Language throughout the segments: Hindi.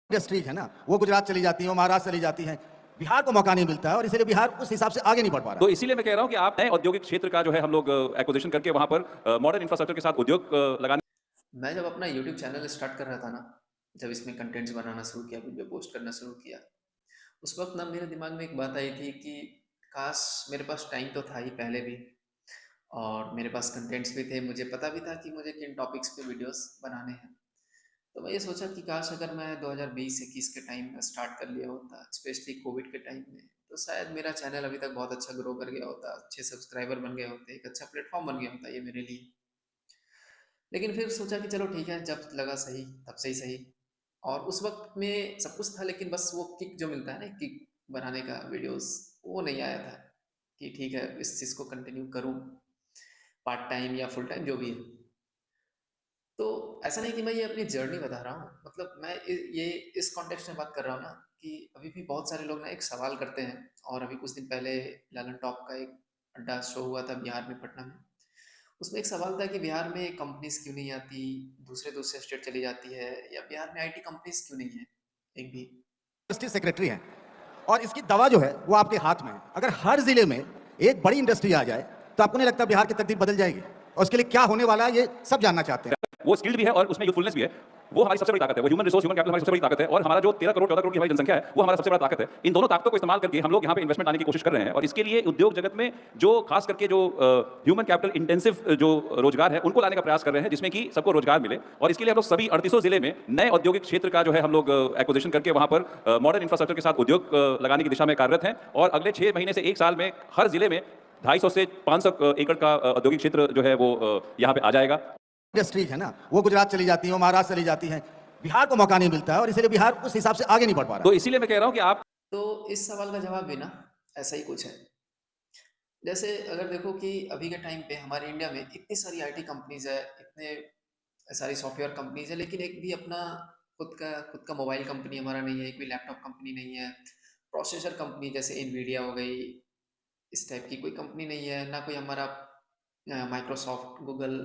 इंडस्ट्रीज है ना, वो गुजरात चली जाती है, वो महाराष्ट्र चली जाती हैं। बिहार को मौका नहीं मिलता है और इसीलिए बिहार उस हिसाब से आगे नहीं बढ़ पा रहा तो है। इसीलिए मैं कह रहा हूं कि आप नए औद्योगिक क्षेत्र का जो है हम लोग एक्विजिशन करके वहां पर मॉडर्न इंफ्रास्ट्रक्चर के साथ उद्योग लगाने। मैं जब अपना यूट्यूब चैनल स्टार्ट कर रहा था ना, जब इसमें कंटेंट्स बनाना शुरू किया, वीडियो पोस्ट करना शुरू किया, उस वक्त ना मेरे दिमाग में एक बात आई थी कि काश मेरे पास टाइम तो था ही पहले भी, और मेरे पास कंटेंट्स भी थे, मुझे पता भी था कि मुझे किन टॉपिक्स पे वीडियोस बनाने हैं। तो मैं ये सोचा कि काश अगर मैं 2020-21 के टाइम में स्टार्ट कर लिया होता, स्पेशली कोविड के टाइम में, तो शायद मेरा चैनल अभी तक बहुत अच्छा ग्रो कर गया होता, अच्छे सब्सक्राइबर बन गए होते, एक अच्छा प्लेटफॉर्म बन गया होता ये मेरे लिए। लेकिन फिर सोचा कि चलो ठीक है, जब लगा सही तब से ही सही। और उस वक्त में सब कुछ था, लेकिन बस वो किक जो मिलता है ना, किक बनाने का वीडियोस, वो नहीं आया था कि ठीक है इस चीज़ को कंटिन्यू करूँ, पार्ट टाइम या फुल टाइम जो भी है। तो ऐसा नहीं कि मैं ये अपनी जर्नी बता रहा हूँ, मतलब मैं ये इस कॉन्टेक्स्ट में बात कर रहा हूँ ना, कि अभी भी बहुत सारे लोग ना एक सवाल करते हैं। और अभी कुछ दिन पहले लालन टॉप का एक अड्डा शो हुआ था बिहार में, पटना में। उसमें एक सवाल था कि बिहार में कंपनीज क्यों नहीं आती, दूसरे दूसरे स्टेट चली जाती है, या बिहार में आईटी कंपनीज क्यों नहीं है एक भी। इंडस्ट्री सेक्रेटरी हैं और इसकी दवा जो है वो आपके हाथ में है। अगर हर जिले में एक बड़ी इंडस्ट्री आ जाए तो आपको नहीं लगता बिहार की तकदीर बदल जाएगी? और उसके लिए क्या होने वाला है ये सब जानना चाहते हैं। वो स्किल्ड भी है और उसमें यूथफुलनेस भी है। वो हमारी सबसे बड़ी ताकत है। वो ह्यूमन रिसोर्स, ह्यूमन कैपिटल हमारी सबसे बड़ी ताकत है। और हमारा जो 13 करोड़ 14 करोड़ की हमारी जनसंख्या है, वो हमारा सबसे बड़ा ताकत है। इन दोनों ताकतों को इस्तेमाल करके हम लोग यहाँ पे इन्वेस्टमेंट लाने की कोशिश कर रहे हैं। और इसके लिए उद्योग जगत में जो खास करके जो ह्यूमन कैपिटल इंटेंसिव जो रोजगार है, उनको लाने का प्रयास कर रहे हैं, जिसमें कि सबको रोजगार मिले। और इसके लिए हम लोग सभी 38 जिले में नए औद्योगिक क्षेत्र का जो है हम लोग एक्विजिशन करके वहां पर मॉडर्न इंफ्रास्ट्रक्चर के साथ उद्योग लगाने की दिशा में कार्यरत हैं। और अगले 6 महीने से 1 साल में हर जिले में 250 से 500 एकड़ का औद्योगिक क्षेत्र जो है वो यहाँ पे आ जाएगा। इंडस्ट्रीज है ना, वो गुजरात चली जाती है, वो महाराष्ट्र चली जाती हैं। बिहार को मौका नहीं मिलता है और इसीलिए बिहार उस हिसाब से आगे नहीं बढ़ पा रहा तो है। इसीलिए मैं कह रहा हूं कि आप तो इस सवाल का जवाब भी ना ऐसा ही कुछ है। जैसे अगर देखो कि अभी के टाइम पे हमारे इंडिया में इतनी सारी आईटी कंपनीज है, इतने सारी सॉफ्टवेयर कंपनीज है, लेकिन एक भी अपना खुद का मोबाइल कंपनी हमारा नहीं है, एक भी लैपटॉप कंपनी नहीं है। प्रोसेसर कंपनी जैसे इनवीडिया हो गई, इस टाइप की कोई कंपनी नहीं है ना। कोई हमारा माइक्रोसॉफ्ट, गूगल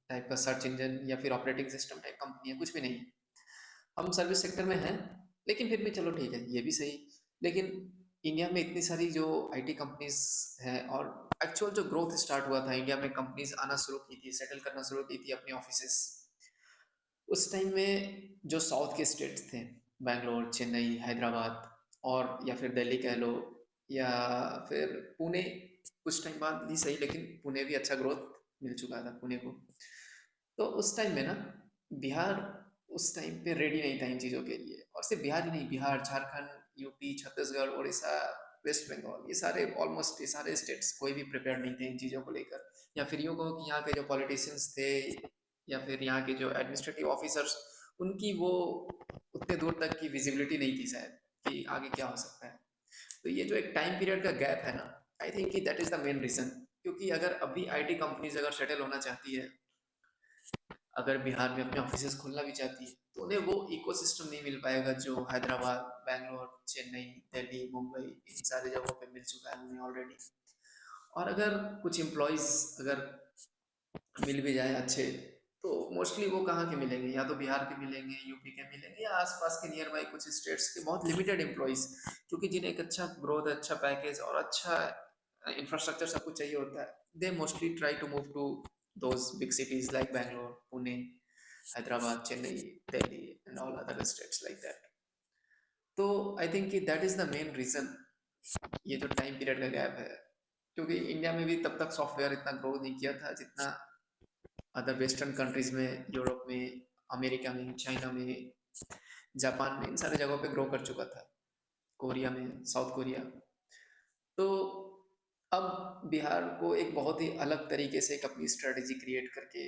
टाइप का सर्च इंजन या फिर ऑपरेटिंग सिस्टम टाइप कंपनी है, कुछ भी नहीं है। हम सर्विस सेक्टर में हैं, लेकिन फिर भी चलो ठीक है, ये भी सही। लेकिन इंडिया में इतनी सारी जो आईटी कंपनीज हैं, और एक्चुअल जो ग्रोथ स्टार्ट हुआ था इंडिया में, कंपनीज आना शुरू की थी, सेटल करना शुरू की थी अपने ऑफिसेस, उस टाइम में जो साउथ के स्टेट्स थे, बैंगलोर, चेन्नई, हैदराबाद, और या फिर दिल्ली कह लो, या फिर पुणे, कुछ टाइम बाद भी सही, लेकिन पुणे भी अच्छा ग्रोथ मिल चुका था पुणे को। तो उस टाइम में ना, बिहार उस टाइम पे रेडी नहीं था इन चीज़ों के लिए। और सिर्फ बिहार ही नहीं, बिहार, झारखंड, यूपी, छत्तीसगढ़, उड़ीसा, वेस्ट बंगाल, ये सारे ऑलमोस्ट ये सारे स्टेट्स कोई भी प्रिपेयर नहीं थे इन चीज़ों को लेकर। या फिर यूँ कहो कि यहाँ के जो पॉलिटिशियंस थे, या फिर यहाँ के जो एडमिनिस्ट्रेटिव ऑफिसर्स, उनकी वो उतने दूर तक की विजिबिलिटी नहीं थी शायद, कि आगे क्या हो सकता है। तो ये जो एक टाइम पीरियड का गैप है ना, आई थिंक कि that is the main reason. क्योंकि अगर अभी आईटी कंपनीज अगर सेटल होना चाहती है, अगर बिहार में अपने ऑफिसेस खोलना भी चाहती है, तो उन्हें वो इकोसिस्टम नहीं मिल पाएगा जो हैदराबाद, बैंगलोर, चेन्नई, दिल्ली, मुंबई, इन सारी जगहों पे मिल चुका है उन्हें ऑलरेडी। और अगर कुछ एम्प्लॉयज़ अगर मिल भी जाए अच्छे, तो मोस्टली वो कहाँ के मिलेंगे, या तो बिहार के मिलेंगे, यूपी के मिलेंगे, या आसपास के नियर बाई कुछ स्टेट्स के बहुत लिमिटेड एम्प्लॉयज़। क्योंकि जिन्हें एक अच्छा ग्रोथ, अच्छा पैकेज और अच्छा इंफ्रास्ट्रक्चर सब कुछ चाहिए होता है, they mostly try to move to those big cities like Bangalore, Pune, Hyderabad, Chennai, Delhi and all other states like that. तो आई थिंक कि that is the main reason, ये जो टाइम पीरियड का गैप है। क्योंकि इंडिया में भी तब तक सॉफ्टवेयर इतना ग्रो नहीं किया था जितना अदर वेस्टर्न कंट्रीज में, यूरोप में, अमेरिका में, चाइना में, जापान में, इन सारे जगहों पे ग्रो कर चुका था, कोरिया में, साउथ कोरिया। तो अब बिहार को एक बहुत ही अलग तरीके से एक अपनी स्ट्रेटजी क्रिएट करके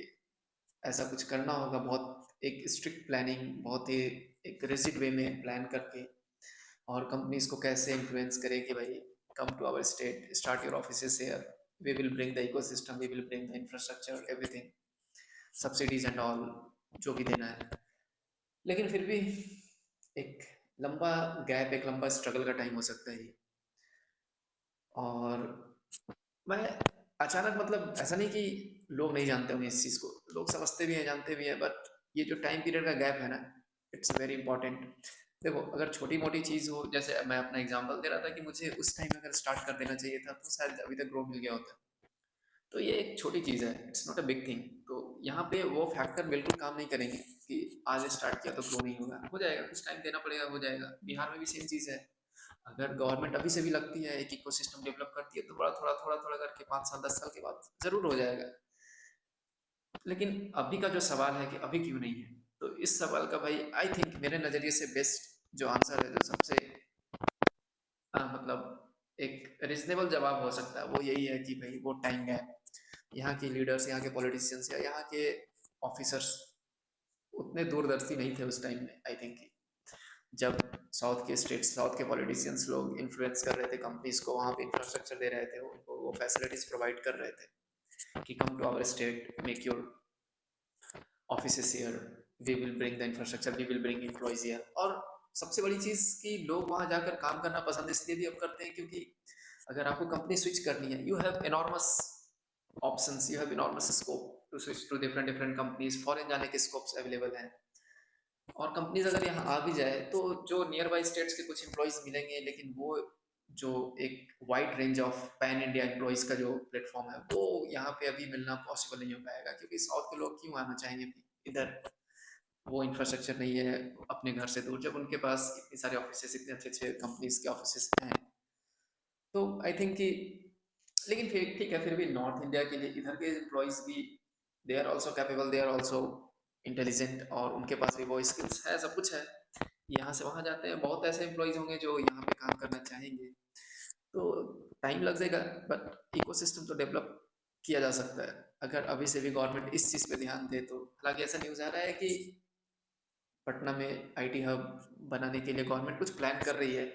ऐसा कुछ करना होगा, बहुत एक स्ट्रिक्ट प्लानिंग, बहुत ही एक रिजिड वे में प्लान करके। और कंपनीज को कैसे इन्फ्लुएंस करे कि भाई come to our state, start your offices here, we will bring the ecosystem, we will bring the infrastructure, everything, subsidies and all, जो भी देना है। लेकिन फिर भी एक लंबा गैप, एक लंबा स्ट्रगल का टाइम हो सकता है ये। और मैं अचानक, मतलब ऐसा नहीं कि लोग नहीं जानते होंगे इस चीज़ को, लोग समझते भी हैं, जानते भी हैं, बट ये जो टाइम पीरियड का गैप है ना, इट्स वेरी इंपॉर्टेंट। देखो अगर छोटी-मोटी चीज़ हो, जैसे मैं अपना एग्ज़ाम्पल दे रहा था कि मुझे उस टाइम अगर स्टार्ट कर देना चाहिए था, तो शायद अभी तक ग्रो मिल गया होता। तो ये एक छोटी चीज़ है, it's not a big thing. तो यहाँ पे वो फैक्टर बिल्कुल काम नहीं करेंगे कि आज स्टार्ट किया तो ग्रो नहीं होगा, हो जाएगा, कुछ टाइम देना पड़ेगा, हो जाएगा। बिहार में भी सेम चीज़ है। अगर गवर्नमेंट अभी से भी लगती है, एक इकोसिस्टम डेवलप करती है, तो बड़ा थोड़ा-थोड़ा करके 5 साल 10 साल के बाद ज़रूर हो जाएगा। लेकिन अभी का जो सवाल है कि अभी क्यों नहीं है, तो इस सवाल का भाई आई थिंक मेरे नज़रिए से बेस्ट जो आंसर है, जो सबसे मतलब एक रीजनेबल जवाब हो सकता है, वो यही है कि भाई वो टाइम गैप, यहाँ के लीडर्स, यहाँ के पॉलिटिशियंस या यहाँ के ऑफिसर्स उतने दूरदर्शी नहीं थे उस टाइम में। आई थिंक जब साउथ के स्टेट्स, साउथ के पॉलिटिशियंस लोग इन्फ्लुएंस कर रहे थे कंपनीज को, वहाँ पे इंफ्रास्ट्रक्चर दे रहे थे, उनको वो फैसिलिटीज प्रोवाइड कर रहे थे कि come to our state, make your offices here, we will bring the infrastructure, we will bring employees here. और सबसे बड़ी चीज़ कि लोग वहाँ जाकर काम करना पसंद इसलिए भी अब करते हैं क्योंकि अगर आपको कंपनी स्विच करनी है, you have enormous options, you have enormous scope to switch to different different companies. Foreign जाने के स्कोप्स अवेलेबल हैं। और कंपनीज अगर यहाँ आ भी जाए तो जो नियर बाई स्टेट्स के कुछ एम्प्लॉयज़ मिलेंगे, लेकिन वो जो एक wide range of pan India employees का जो प्लेटफॉर्म है, वो यहाँ पे अभी मिलना पॉसिबल नहीं हो पाएगा क्योंकि साउथ के लोग क्यों आना चाहेंगे अभी इधर। वो इंफ्रास्ट्रक्चर नहीं है अपने घर से दूर, जब उनके पास इतने सारे ऑफिसेस, इतने अच्छे अच्छे कंपनीज के ऑफिसेस हैं। तो आई थिंक कि लेकिन फिर ठीक है, फिर भी नॉर्थ इंडिया के लिए इधर के एम्प्लॉयज़ भी they are also capable, they are also intelligent, और उनके पास भी वो स्किल्स है, सब कुछ है। यहाँ से वहाँ जाते हैं, बहुत ऐसे एम्प्लॉयज़ होंगे जो यहाँ पे काम करना चाहेंगे। तो टाइम लग जाएगा, बट इकोसिस्टम तो डेवलप किया जा सकता है अगर अभी से भी गवर्नमेंट इस चीज़ पे ध्यान दे तो। हालांकि ऐसा न्यूज़ आ रहा है कि पटना में आईटी हब बनाने के लिए गवर्नमेंट कुछ प्लान कर रही है,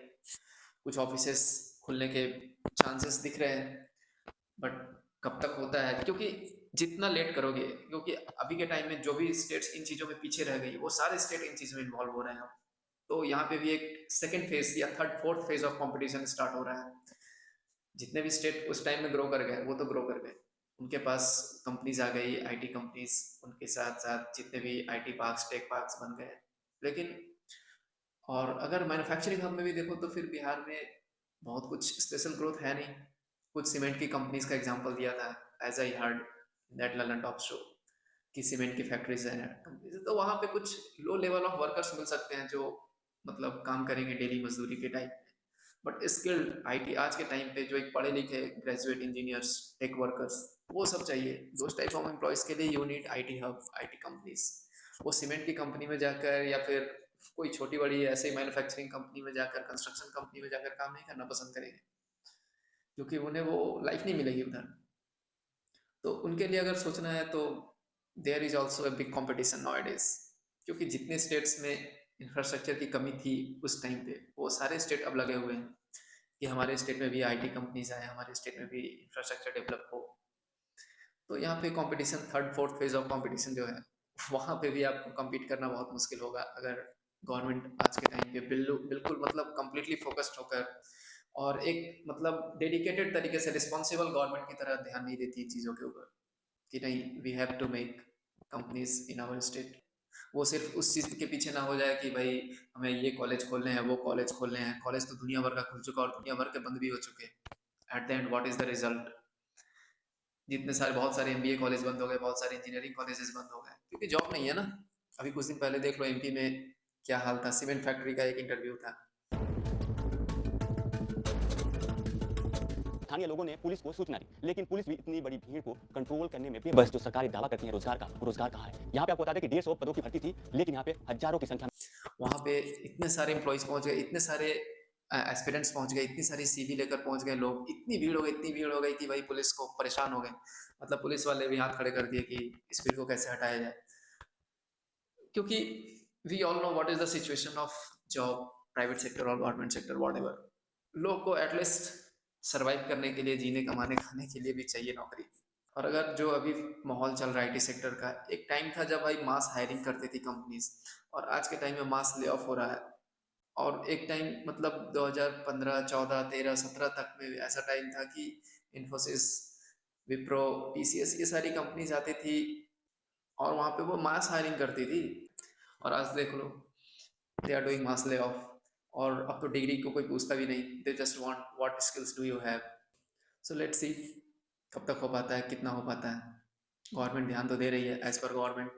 कुछ ऑफिसेस खुलने के चांसेस दिख रहे हैं, बट कब तक होता है, क्योंकि जितना लेट करोगे, क्योंकि अभी के टाइम में जो भी स्टेट्स इन चीज़ों में पीछे रह गई, वो सारे स्टेट इन चीज़ों में इन्वॉल्व हो रहे हैं अब। तो यहाँ पे भी एक सेकेंड फेज या third fourth phase of competition start हो रहा है। जितने भी स्टेट उस टाइम में ग्रो कर गए, वो तो ग्रो कर गए, उनके पास कंपनीज आ गई, आईटी कंपनीज, उनके साथ साथ जितने भी आईटी पार्क्स, टेक पार्क्स बन गए। लेकिन और अगर मैन्युफैक्चरिंग हब में भी देखो तो फिर बिहार में बहुत कुछ स्पेशल ग्रोथ है नहीं। कुछ सीमेंट की कंपनीज का एग्जांपल दिया था, as I heard that Lallantop show, कि सीमेंट की फैक्ट्रीज हैं कंपनीज, तो वहाँ पे कुछ लो लेवल ऑफ वर्कर्स मिल सकते हैं जो मतलब काम करेंगे डेली मजदूरी के टाइप। बट स्किल्ड आईटी आज के टाइम पे जो एक पढ़े लिखे ग्रेजुएट इंजीनियर्स, टेक वर्कर्स, वो सब चाहिए। दोस टाइप ऑफ एम्प्लॉयज़ के लिए you need IT hub, IT companies. वो सीमेंट की कंपनी में जाकर या फिर कोई छोटी बड़ी ऐसे मैन्युफैक्चरिंग कंपनी में जाकर, कंस्ट्रक्शन कंपनी में जाकर काम नहीं करना पसंद करेंगे क्योंकि उन्हें वो लाइफ नहीं मिलेगी उधर। तो उनके लिए अगर सोचना है तो there is also a big competition nowadays, क्योंकि जितने स्टेट्स में इंफ्रास्ट्रक्चर की कमी थी उस टाइम पे, वो सारे स्टेट अब लगे हुए हैं कि हमारे स्टेट में भी आईटी कंपनीज आए, हमारे स्टेट में भी इंफ्रास्ट्रक्चर डेवलप हो। तो यहाँ पे competition, third fourth phase of competition जो है, वहाँ पे भी आपको compete करना बहुत मुश्किल होगा अगर गवर्नमेंट आज के टाइम पे बिल्कुल मतलब completely फोकस्ड होकर और एक मतलब डेडिकेटेड तरीके से रिस्पॉन्सिबल गवर्नमेंट की तरह ध्यान नहीं देती चीज़ों के ऊपर कि नहीं, we have to make companies in our state. वो सिर्फ उस चीज़ के पीछे ना हो जाए कि भाई हमें ये कॉलेज खोलने हैं, वो कॉलेज खोलने हैं। कॉलेज तो दुनिया भर का खुल चुका और दुनिया भर के बंद भी हो चुके। At the end what is the result? जितने सारे, बहुत सारे एमबीए कॉलेज बंद हो गए, बहुत सारे इंजीनियरिंग कॉलेजेस बंद हो गए क्योंकि जॉब नहीं है ना। अभी कुछ दिन पहले देख लो एमपी में क्या हाल था, सीमेंट फैक्ट्री का एक इंटरव्यू था। स्थानीय लोगों ने पुलिस को सूचना दी, लेकिन पुलिस भी इतनी बड़ी भीड़ को कंट्रोल करने में बेबस। जो सरकारी दावा करती है रोजगार का, वो रोजगार कहाँ है? यहाँ पे आपको बता दें कि 150 पदों की भर्ती थी, लेकिन यहाँ पे हजारों की संख्या में वहाँ पे इतने सारे एम्प्लॉयज पहुंच गए, इतने सारे एस्पिरेंट्स पहुंच गए, इतनी सारी सीवी लेकर पहुंच गए लोग, इतनी भीड़ हो गई, इतनी भीड़ हो गई कि भाई पुलिस को परेशान हो गए। मतलब पुलिस वाले भी हाथ खड़े कर दिए कि इस भीड़ को कैसे हटाया जाए, क्योंकि we all know what is the situation of job, private sector और गवर्नमेंट सेक्टर, व्हाटएवर। लोग को एटलीस्ट सर्वाइव करने के लिए, जीने कमाने खाने के लिए भी चाहिए नौकरी। और अगर जो अभी माहौल चल रहा है आईटी सेक्टर का, एक टाइम था जब भाई मास हायरिंग करती थी कंपनीज, और आज के टाइम में मास ले ऑफ हो रहा है। और एक टाइम मतलब 2015, 14, 13, 17 तक में ऐसा टाइम था कि इन्फोसिस, विप्रो, टीसीएस, ये सारी कंपनीज आती थी और वहाँ पे वो मास हायरिंग करती थी। और आज देख लो they are doing mass lay off, और अब तो डिग्री को कोई पूछता भी नहीं, they just want what skills do you have. So let's see कब तक हो पाता है, कितना हो पाता है। गवर्नमेंट ध्यान तो दे रही है as per government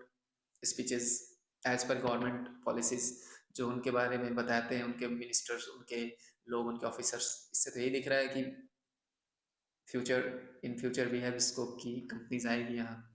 speeches, as per government policies जो उनके बारे में बताते हैं उनके मिनिस्टर्स, उनके लोग, उनके ऑफिसर्स। इससे तो यही दिख रहा है कि in future we have scope की कंपनीज आएगी यहाँ।